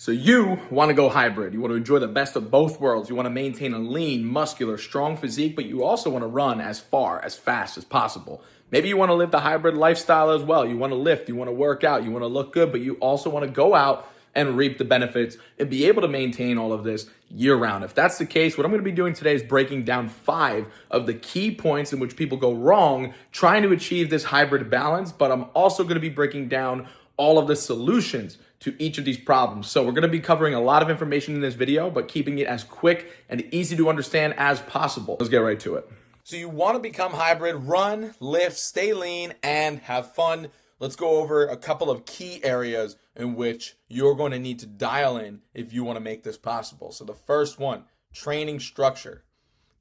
So you want to go hybrid. You want to enjoy the best of both worlds. You want to maintain a lean, muscular, strong physique, but you also want to run as far, as fast as possible. Maybe you want to live the hybrid lifestyle as well. You want to lift, you want to work out, you want to look good, but you also want to go out and reap the benefits and be able to maintain all of this year round. If that's the case, what I'm going to be doing today is breaking down 5 of the key points in which people go wrong trying to achieve this hybrid balance, but I'm also going to be breaking down all of the solutions to each of these problems. So we're going to be covering a lot of information in this video, but keeping it as quick and easy to understand as possible. Let's get right to it. So you want to become hybrid, run, lift, stay lean, and have fun. Let's go over a couple of key areas in which you're going to need to dial in if you want to make this possible. So the first one, training structure,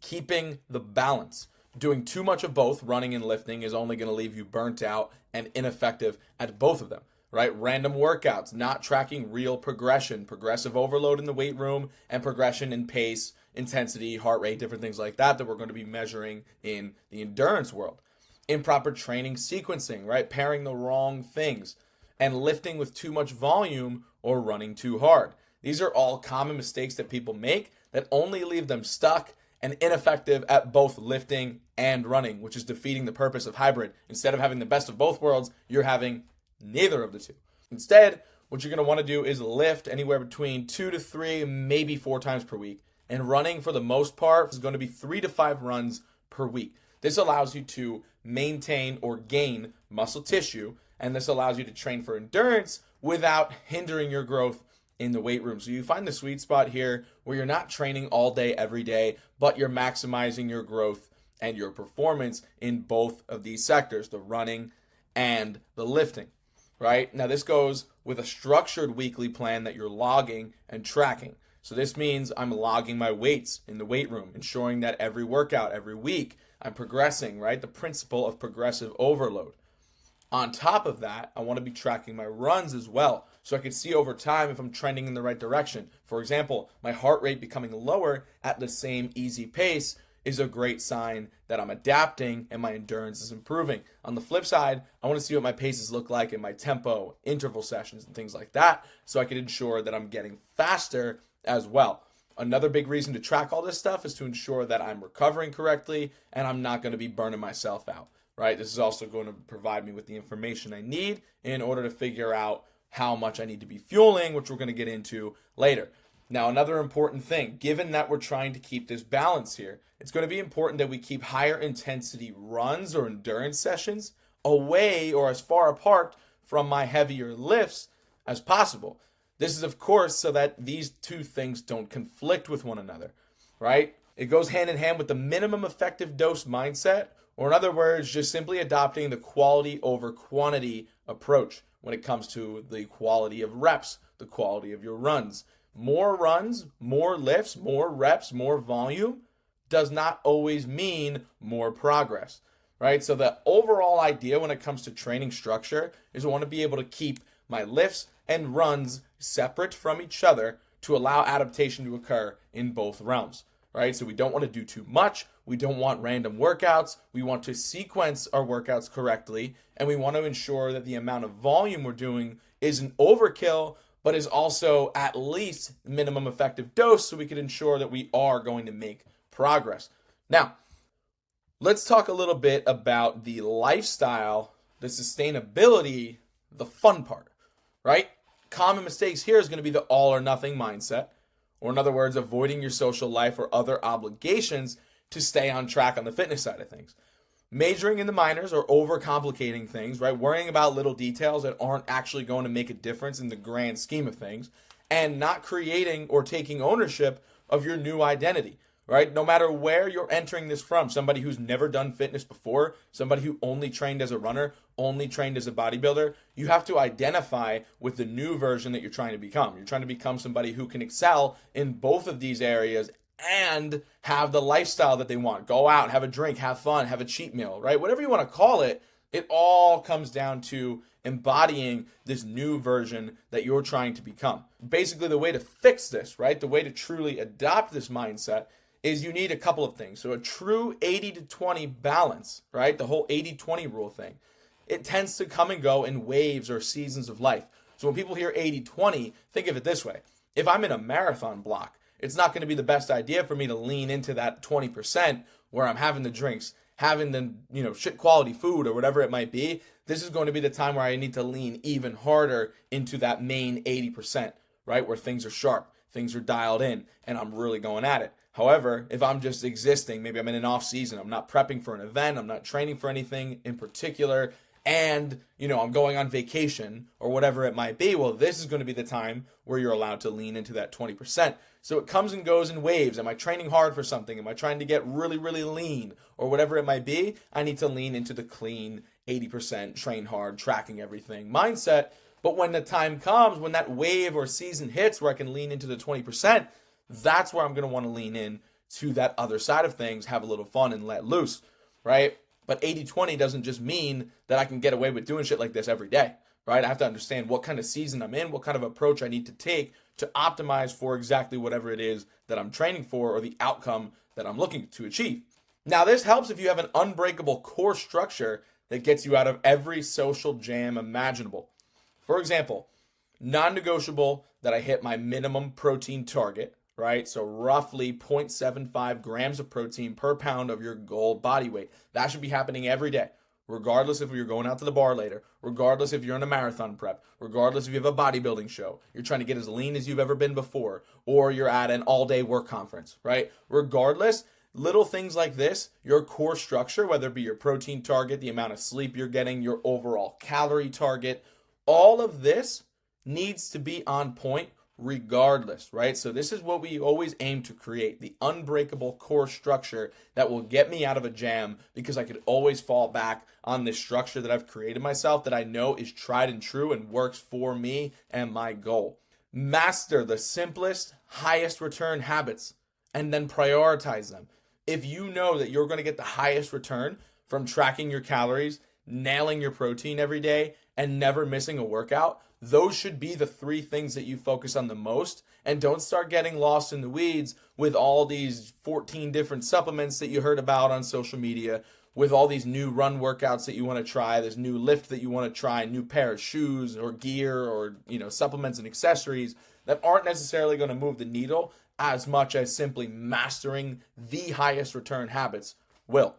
keeping the balance. Doing too much of both, running and lifting, is only going to leave you burnt out and ineffective at both of them. Right? Random workouts, not tracking real progression, progressive overload in the weight room, and progression in pace, intensity, heart rate, different things like that we're going to be measuring in the endurance world. Improper training sequencing, right? Pairing the wrong things, and lifting with too much volume or running too hard. These are all common mistakes that people make that only leave them stuck and ineffective at both lifting and running, which is defeating the purpose of hybrid. Instead of having the best of both worlds, you're having neither of the two. Instead, what you're going to want to do is lift anywhere between 2 to 3, maybe 4 times per week. And running, for the most part, is going to be 3 to 5 runs per week. This allows you to maintain or gain muscle tissue, and this allows you to train for endurance without hindering your growth in the weight room. So you find the sweet spot here where you're not training all day, every day, but you're maximizing your growth and your performance in both of these sectors, the running and the lifting. Right? Now this goes with a structured weekly plan that you're logging and tracking. So this means I'm logging my weights in the weight room, ensuring that every workout, every week, I'm progressing, right? The principle of progressive overload. On top of that, I want to be tracking my runs as well, so I can see over time if I'm trending in the right direction. For example, my heart rate becoming lower at the same easy pace is a great sign that I'm adapting and my endurance is improving. On the flip side, I want to see what my paces look like in my tempo, interval sessions, and things like that, so I can ensure that I'm getting faster as well. Another big reason to track all this stuff is to ensure that I'm recovering correctly and I'm not going to be burning myself out, right? This is also going to provide me with the information I need in order to figure out how much I need to be fueling, which we're going to get into later. Now, another important thing, given that we're trying to keep this balance here, it's going to be important that we keep higher intensity runs or endurance sessions away or as far apart from my heavier lifts as possible. This is, of course, so that these two things don't conflict with one another, right? It goes hand in hand with the minimum effective dose mindset, or in other words, just simply adopting the quality over quantity approach when it comes to the quality of reps, the quality of your runs. More runs, more lifts, more reps, more volume does not always mean more progress, right? So the overall idea when it comes to training structure is I want to be able to keep my lifts and runs separate from each other to allow adaptation to occur in both realms, right? So we don't want to do too much. We don't want random workouts. We want to sequence our workouts correctly, and we want to ensure that the amount of volume we're doing isn't overkill, but is also at least minimum effective dose so we can ensure that we are going to make progress. Now, let's talk a little bit about the lifestyle, the sustainability, the fun part, right? Common mistakes here is going to be the all or nothing mindset, or in other words, avoiding your social life or other obligations to stay on track on the fitness side of things. Majoring in the minors or overcomplicating things, right? Worrying about little details that aren't actually going to make a difference in the grand scheme of things, and not creating or taking ownership of your new identity, right? No matter where you're entering this from, somebody who's never done fitness before, somebody who only trained as a runner, only trained as a bodybuilder, you have to identify with the new version that you're trying to become. You're trying to become somebody who can excel in both of these areas and have the lifestyle that they want. Go out, have a drink, have fun, have a cheat meal, right? Whatever you want to call it, it all comes down to embodying this new version that you're trying to become. Basically, the way to fix this, right? The way to truly adopt this mindset is you need a couple of things. So a true 80 to 20 balance, right? The whole 80-20 rule thing. It tends to come and go in waves or seasons of life. So when people hear 80-20, think of it this way. If I'm in a marathon block, it's not going to be the best idea for me to lean into that 20% where I'm having the drinks, having the, shit quality food or whatever it might be. This is going to be the time where I need to lean even harder into that main 80%, right? Where things are sharp, things are dialed in, and I'm really going at it. However, if I'm just existing, maybe I'm in an off season, I'm not prepping for an event, I'm not training for anything in particular, and, I'm going on vacation or whatever it might be, well, this is going to be the time where you're allowed to lean into that 20%. So it comes and goes in waves. Am I training hard for something? Am I trying to get really, really lean or whatever it might be? I need to lean into the clean 80%, train hard, tracking everything mindset. But when the time comes, when that wave or season hits where I can lean into the 20%, that's where I'm going to want to lean in to that other side of things, have a little fun and let loose, right? But 80-20 doesn't just mean that I can get away with doing shit like this every day, right? I have to understand what kind of season I'm in, what kind of approach I need to take to optimize for exactly whatever it is that I'm training for or the outcome that I'm looking to achieve. Now, this helps if you have an unbreakable core structure that gets you out of every social jam imaginable. For example, non-negotiable that I hit my minimum protein target, right? So roughly 0.75 grams of protein per pound of your goal body weight. That should be happening every day, regardless if you're going out to the bar later, regardless if you're in a marathon prep, regardless if you have a bodybuilding show, you're trying to get as lean as you've ever been before, or you're at an all-day work conference, right? Regardless, little things like this, your core structure, whether it be your protein target, the amount of sleep you're getting, your overall calorie target, all of this needs to be on point regardless, right? So this is what we always aim to create, the unbreakable core structure that will get me out of a jam, because I could always fall back on this structure that I've created myself that I know is tried and true and works for me and my goal. Master the simplest, highest return habits and then prioritize them. If you know that you're going to get the highest return from tracking your calories, nailing your protein every day, and never missing a workout, those should be the 3 things that you focus on the most, and don't start getting lost in the weeds with all these 14 different supplements that you heard about on social media, with all these new run workouts that you want to try, this new lift that you want to try, new pair of shoes or gear or, supplements and accessories that aren't necessarily going to move the needle as much as simply mastering the highest return habits will.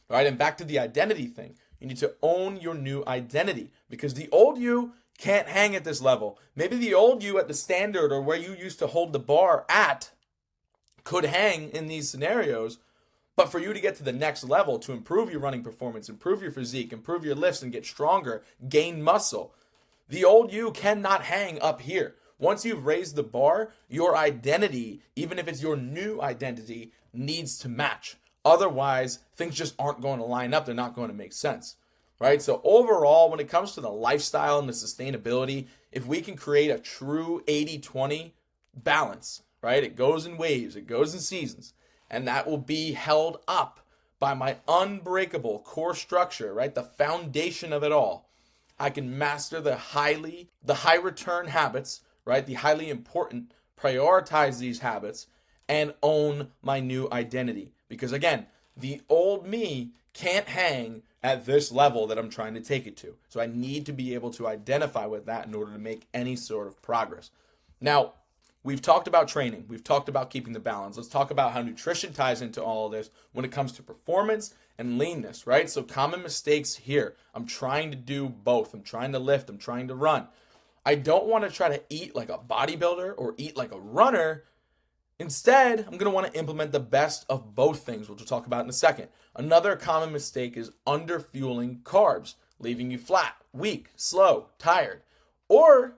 All right, and back to the identity thing. You need to own your new identity, because the old you can't hang at this level. Maybe the old you at the standard or where you used to hold the bar at could hang in these scenarios, but for you to get to the next level, to improve your running performance, improve your physique, improve your lifts and get stronger, gain muscle, the old you cannot hang up here. Once you've raised the bar, your identity, even if it's your new identity, needs to match. Otherwise, things just aren't going to line up. They're not going to make sense, right? So overall, when it comes to the lifestyle and the sustainability, if we can create a true 80-20 balance, right? It goes in waves, it goes in seasons, and that will be held up by my unbreakable core structure, right? The foundation of it all. I can master the high return habits, right? The highly important, prioritize these habits, and own my new identity. Because again, the old me can't hang at this level that I'm trying to take it to. So I need to be able to identify with that in order to make any sort of progress. Now, we've talked about training. We've talked about keeping the balance. Let's talk about how nutrition ties into all of this when it comes to performance and leanness, right? So common mistakes here. I'm trying to do both. I'm trying to lift. I'm trying to run. I don't want to try to eat like a bodybuilder or eat like a runner. Instead, I'm going to want to implement the best of both things, which we'll talk about in a second. Another common mistake is underfueling carbs, leaving you flat, weak, slow, tired, or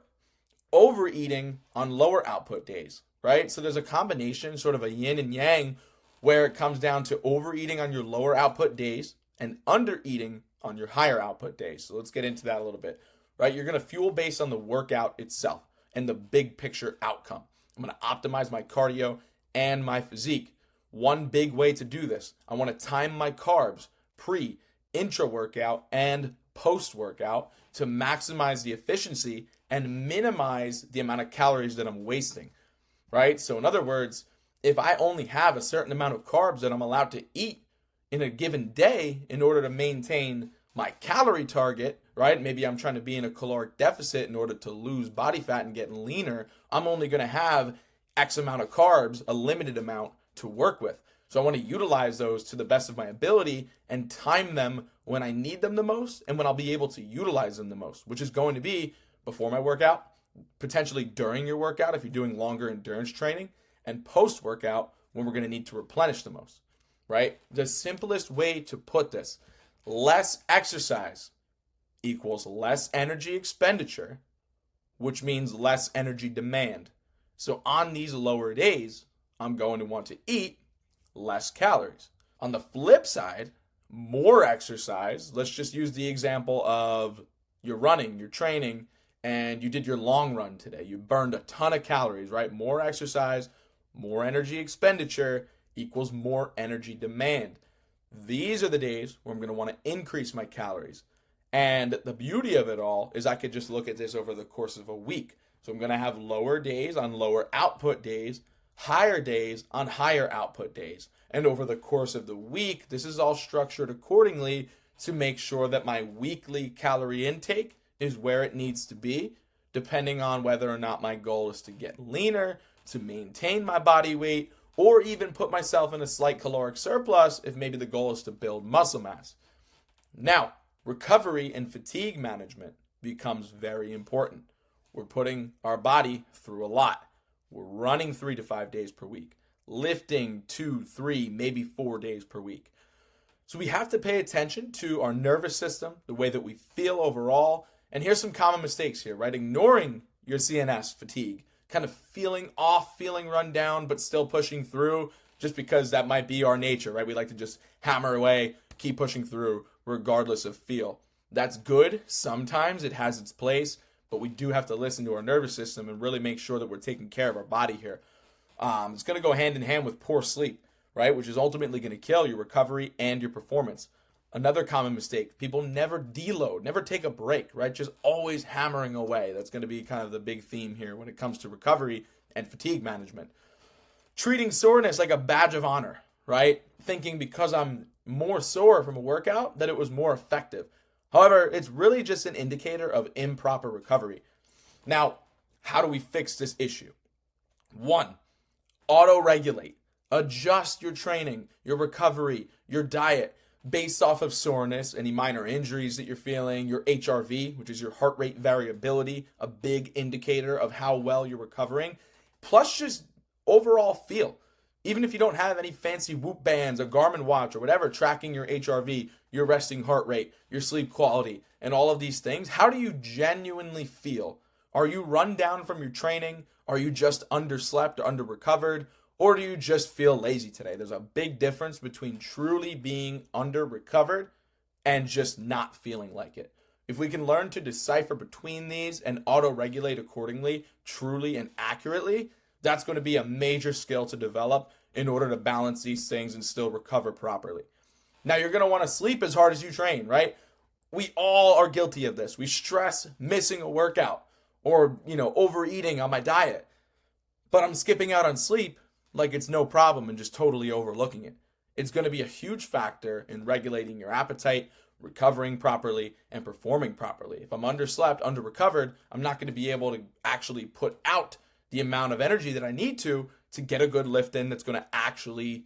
overeating on lower output days, right? So there's a combination, sort of a yin and yang, where it comes down to overeating on your lower output days and undereating on your higher output days. So let's get into that a little bit, right? You're going to fuel based on the workout itself and the big picture outcome. I'm going to optimize my cardio and my physique. One big way to do this, I want to time my carbs pre, intra-workout, and post-workout to maximize the efficiency and minimize the amount of calories that I'm wasting, right? So in other words, if I only have a certain amount of carbs that I'm allowed to eat in a given day in order to maintain my calorie target right? Maybe I'm trying to be in a caloric deficit in order to lose body fat and get leaner. I'm only going to have X amount of carbs, a limited amount to work with. So I want to utilize those to the best of my ability and time them when I need them the most and when I'll be able to utilize them the most, which is going to be before my workout, potentially during your workout if you're doing longer endurance training, and post workout when we're going to need to replenish the most, right? The simplest way to put this, less exercise equals less energy expenditure, which means less energy demand. So on these lower days, I'm going to want to eat less calories. On the flip side, more exercise, let's just use the example of you're running, you're training, and you did your long run today. You burned a ton of calories, right? More exercise, more energy expenditure equals more energy demand. These are the days where I'm going to want to increase my calories. And the beauty of it all is I could just look at this over the course of a week. So I'm going to have lower days on lower output days, higher days on higher output days. And over the course of the week, this is all structured accordingly to make sure that my weekly calorie intake is where it needs to be, depending on whether or not my goal is to get leaner, to maintain my body weight, or even put myself in a slight caloric surplus if maybe the goal is to build muscle mass. Now, recovery and fatigue management becomes very important. We're putting our body through a lot. We're running 3 to 5 days per week, lifting 2, 3, maybe 4 days per week. So we have to pay attention to our nervous system, the way that we feel overall. And here's some common mistakes here, right? Ignoring your CNS, fatigue, kind of feeling off, feeling run down, but still pushing through just because that might be our nature, right? We like to just hammer away, keep pushing through regardless of feel. That's good. Sometimes it has its place, but we do have to listen to our nervous system and really make sure that we're taking care of our body here. It's going to go hand in hand with poor sleep, right? Which is ultimately going to kill your recovery and your performance. Another common mistake, people never deload, never take a break, right? Just always hammering away. That's going to be kind of the big theme here when it comes to recovery and fatigue management. Treating soreness like a badge of honor, right? Thinking because I'm more sore from a workout that it was more effective. However, it's really just an indicator of improper recovery. Now, how do we fix this issue? 1, auto-regulate. Adjust your training, your recovery, your diet based off of soreness, any minor injuries that you're feeling, your HRV, which is your heart rate variability, a big indicator of how well you're recovering, plus just overall feel. Even if you don't have any fancy Whoop bands, a Garmin watch, or whatever, tracking your HRV, your resting heart rate, your sleep quality, and all of these things, how do you genuinely feel? Are you run down from your training? Are you just underslept or under-recovered? Or do you just feel lazy today? There's a big difference between truly being under-recovered and just not feeling like it. If we can learn to decipher between these and auto-regulate accordingly, truly and accurately, that's going to be a major skill to develop in order to balance these things and still recover properly. Now, you're going to want to sleep as hard as you train, right? We all are guilty of this. We stress missing a workout or, overeating on my diet. But I'm skipping out on sleep like it's no problem and just totally overlooking it. It's going to be a huge factor in regulating your appetite, recovering properly, and performing properly. If I'm underslept, under-recovered, I'm not going to be able to actually put out the amount of energy that I need to get a good lift in that's going to actually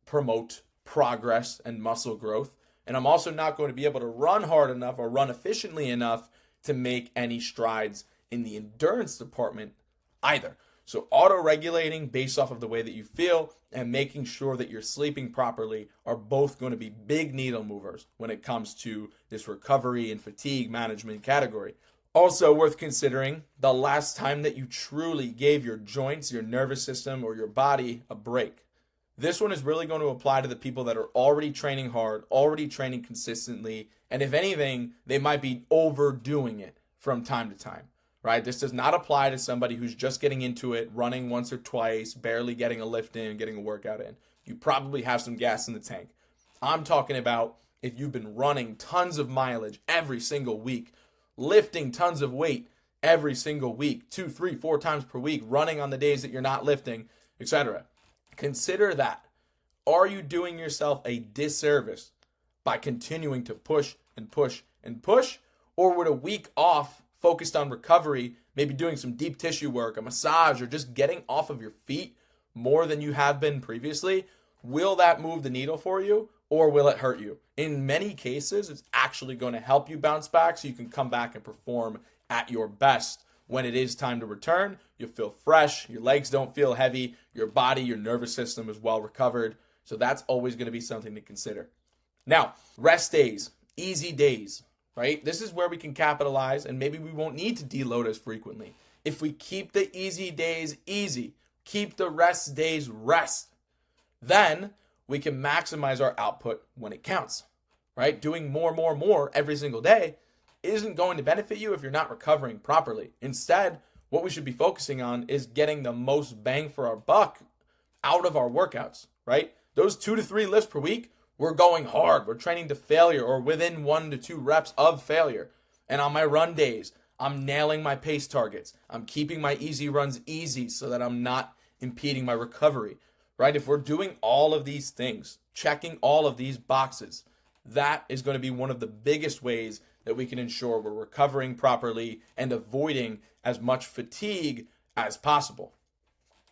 promote progress and muscle growth. And I'm also not going to be able to run hard enough or run efficiently enough to make any strides in the endurance department either. So auto-regulating based off of the way that you feel and making sure that you're sleeping properly are both going to be big needle movers when it comes to this recovery and fatigue management category. Also worth considering, the last time that you truly gave your joints, your nervous system, or your body a break. This one is really going to apply to the people that are already training hard, already training consistently, and if anything, they might be overdoing it from time to time, right? This does not apply to somebody who's just getting into it, running once or twice, barely getting a lift in, getting a workout in. You probably have some gas in the tank. I'm talking about if you've been running tons of mileage every single week, lifting tons of weight every single week, 2, 3, 4 times per week, running on the days that you're not lifting, etc. Consider that. Are you doing yourself a disservice by continuing to push and push and push? Or would a week off focused on recovery, maybe doing some deep tissue work, a massage, or just getting off of your feet more than you have been previously, will that move the needle for you or will it hurt you? In many cases, it's actually going to help you bounce back so you can come back and perform at your best. When it is time to return, you'll feel fresh, your legs don't feel heavy, your body, your nervous system is well recovered. So that's always going to be something to consider. Now, rest days, easy days, right? This is where we can capitalize and maybe we won't need to deload as frequently. If we keep the easy days easy, keep the rest days rest, then we can maximize our output when it counts, right? Doing more every single day isn't going to benefit you if you're not recovering properly. Instead, what we should be focusing on is getting the most bang for our buck out of our workouts, right? Those 2 to 3 lifts per week, we're going hard. We're training to failure or within 1 to 2 reps of failure. And on my run days, I'm nailing my pace targets. I'm keeping my easy runs easy so that I'm not impeding my recovery, right? If we're doing all of these things, checking all of these boxes, that is going to be one of the biggest ways that we can ensure we're recovering properly and avoiding as much fatigue as possible.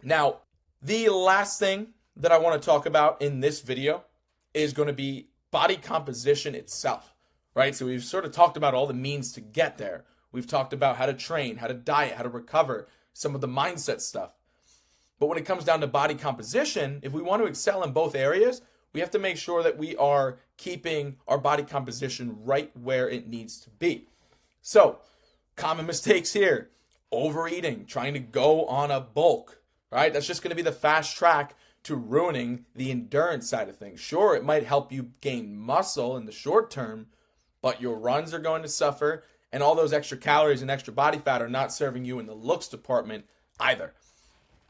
Now, the last thing that I want to talk about in this video is going to be body composition itself, right? So we've sort of talked about all the means to get there. We've talked about how to train, how to diet, how to recover, some of the mindset stuff. But when it comes down to body composition, if we want to excel in both areas, we have to make sure that we are keeping our body composition right where it needs to be. So, common mistakes here: overeating, trying to go on a bulk, right? That's just going to be the fast track to ruining the endurance side of things. Sure, it might help you gain muscle in the short term, but your runs are going to suffer, and all those extra calories and extra body fat are not serving you in the looks department either.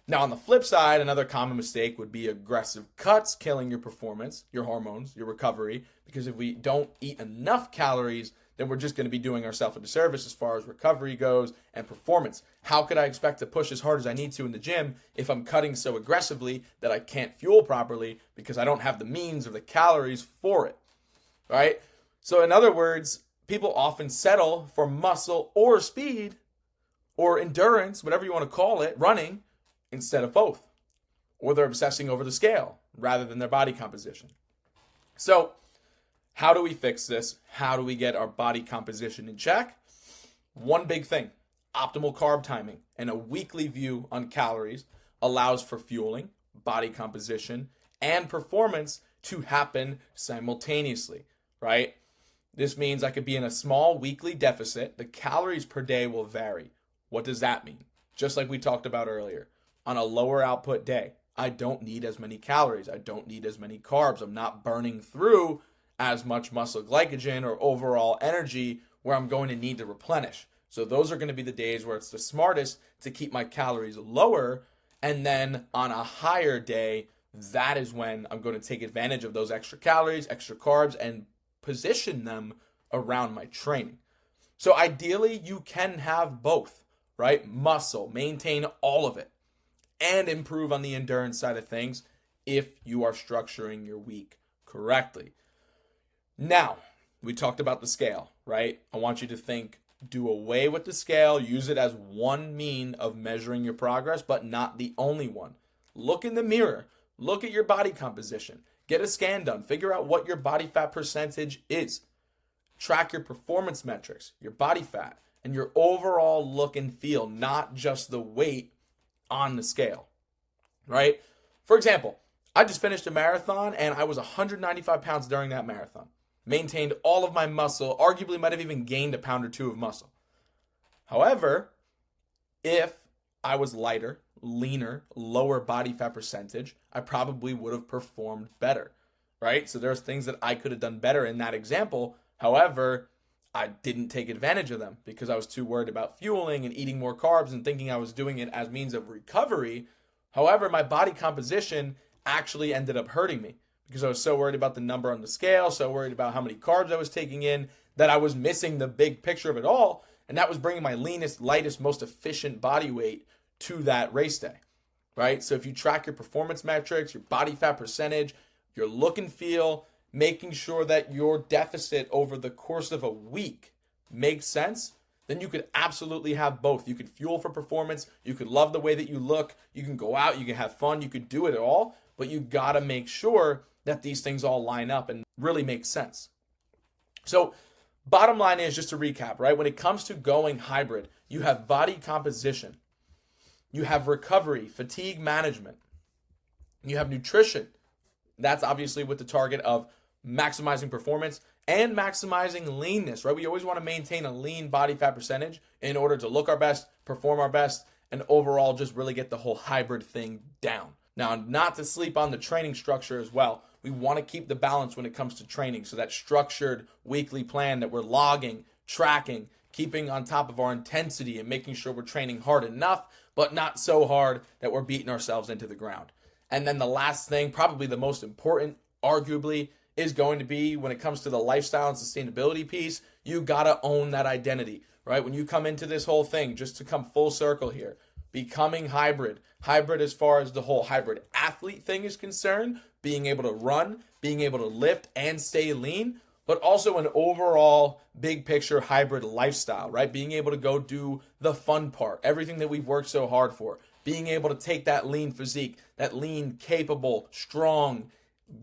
Now, on the flip side, another common mistake would be aggressive cuts, killing your performance, your hormones, your recovery, because if we don't eat enough calories, then we're just going to be doing ourselves a disservice as far as recovery goes and performance. How could I expect to push as hard as I need to in the gym if I'm cutting so aggressively that I can't fuel properly because I don't have the means or the calories for it, right? So in other words, people often settle for muscle or speed or endurance, whatever you want to call it, running, instead of both. Or they're obsessing over the scale rather than their body composition. So how do we fix this? How do we get our body composition in check? One big thing: optimal carb timing and a weekly view on calories allows for fueling, body composition, and performance to happen simultaneously, right? This means I could be in a small weekly deficit. The calories per day will vary. What does that mean? Just like we talked about earlier, on a lower output day, I don't need as many calories. I don't need as many carbs. I'm not burning through as much muscle glycogen or overall energy where I'm going to need to replenish. So those are going to be the days where it's the smartest to keep my calories lower. And then on a higher day, that is when I'm going to take advantage of those extra calories, extra carbs, and position them around my training. So ideally, you can have both, right? Muscle, maintain all of it, and improve on the endurance side of things if you are structuring your week correctly. Now, we talked about the scale, right? I want you to think, do away with the scale, use it as one mean of measuring your progress, but not the only one. Look in the mirror, look at your body composition, get a scan done, figure out what your body fat percentage is. Track your performance metrics, your body fat, and your overall look and feel, not just the weight on the scale, right? For example, I just finished a marathon and I was 195 pounds during that marathon. Maintained all of my muscle, arguably might have even gained a pound or two of muscle. However, if I was lighter, leaner, lower body fat percentage, I probably would have performed better, right? So there's things that I could have done better in that example. However, I didn't take advantage of them because I was too worried about fueling and eating more carbs and thinking I was doing it as means of recovery. However, my body composition actually ended up hurting me because I was so worried about the number on the scale, so worried about how many carbs I was taking in, that I was missing the big picture of it all. And that was bringing my leanest, lightest, most efficient body weight to that race day, right? So if you track your performance metrics, your body fat percentage, your look and feel, making sure that your deficit over the course of a week makes sense, then you could absolutely have both. You could fuel for performance. You could love the way that you look. You can go out. You can have fun. You could do it all. But you got to make sure that these things all line up and really make sense. So bottom line is, just to recap, right? When it comes to going hybrid, you have body composition. You have recovery, fatigue management. You have nutrition. That's obviously with the target of maximizing performance and maximizing leanness, right? We always want to maintain a lean body fat percentage in order to look our best, perform our best, and overall just really get the whole hybrid thing down. Now, not to sleep on the training structure as well. We want to keep the balance when it comes to training. So that structured weekly plan that we're logging, tracking, keeping on top of our intensity and making sure we're training hard enough, but not so hard that we're beating ourselves into the ground. And then the last thing, probably the most important, arguably, is going to be when it comes to the lifestyle and sustainability piece, you got to own that identity, right? When you come into this whole thing, just to come full circle here, becoming hybrid as far as the whole hybrid athlete thing is concerned, being able to run, being able to lift and stay lean, but also an overall big picture hybrid lifestyle, right? Being able to go do the fun part, everything that we've worked so hard for, being able to take that lean physique, that lean, capable, strong,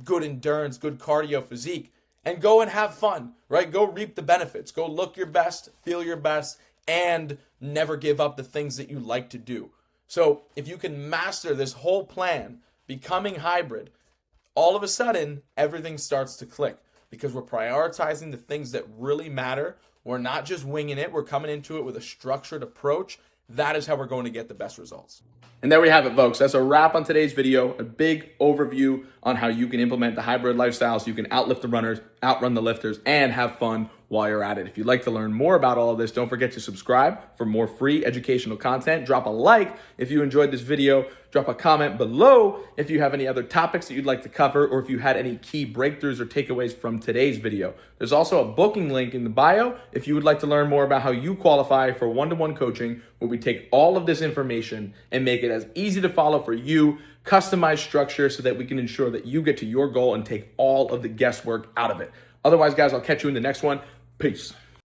good endurance, good cardio physique, and go and have fun, right? Go reap the benefits. Go look your best, feel your best, and never give up the things that you like to do. So if you can master this whole plan, becoming hybrid, all of a sudden, everything starts to click because we're prioritizing the things that really matter. We're not just winging it. We're coming into it with a structured approach. That is how we're going to get the best results. And there we have it, folks. That's a wrap on today's video. A big overview on how you can implement the hybrid lifestyle so you can outlift the runners, outrun the lifters, and have fun while you're at it. If you'd like to learn more about all of this, don't forget to subscribe for more free educational content. Drop a like if you enjoyed this video. Drop a comment below if you have any other topics that you'd like to cover or if you had any key breakthroughs or takeaways from today's video. There's also a booking link in the bio if you would like to learn more about how you qualify for one-to-one coaching, where we take all of this information and make it as easy to follow for you, customized structure so that we can ensure that you get to your goal and take all of the guesswork out of it. Otherwise, guys, I'll catch you in the next one. Peace.